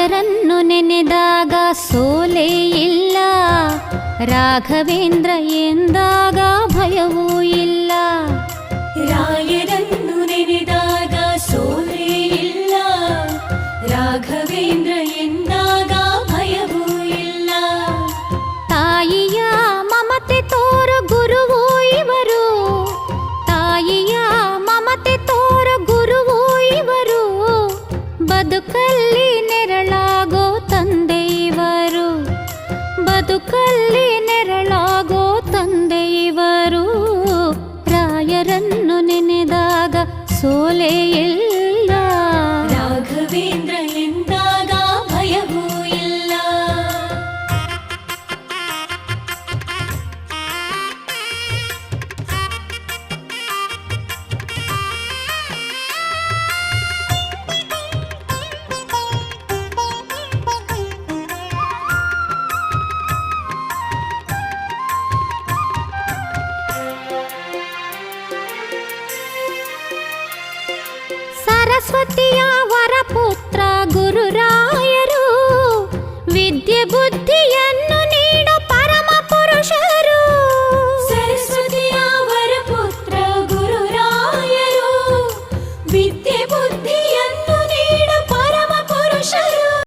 ರಾಯರನ್ನು ನೆನೆದಾಗ ಸೋಲೇ ಇಲ್ಲ, ರಾಘವೇಂದ್ರ ಎಂದಾಗ ಭಯವೂ ಇಲ್ಲ. ರಾಯರನ್ನು ನೆನೆದಾಗ ಸೋಲೇ ಇಲ್ಲ, ರಾಘವೇಂದ್ರ ಎಂದಾಗ ಭಯವೂ ಇಲ್ಲ. ತಾಯಿಯ ಮಮತೆ ತೋರು ಗುರುವು ಇವರು, ತಾಯಿಯ ಮಮತೆ ತೋರು ಗುರುವು ಇವರು, ಬದುಕಲ್ಲಿ ನೆರಳಾಗೋ ತಂದೆ ಇವರು, ಬದುಕಲ್ಲಿ ನೆರಳಾಗೋ ತಂದೆ ಇವರು. ರಾಯರನ್ನು ನೆನೆದಾಗ ಸೋಲೇ ಇಲ್ಲ, ರಾಘವೇಂದ್ರ ಎಂದಾಗ ಭಯವೂ ಇಲ್ಲ. ಸರಸ್ವತಿಯ ವರಪುತ್ರ ಗುರು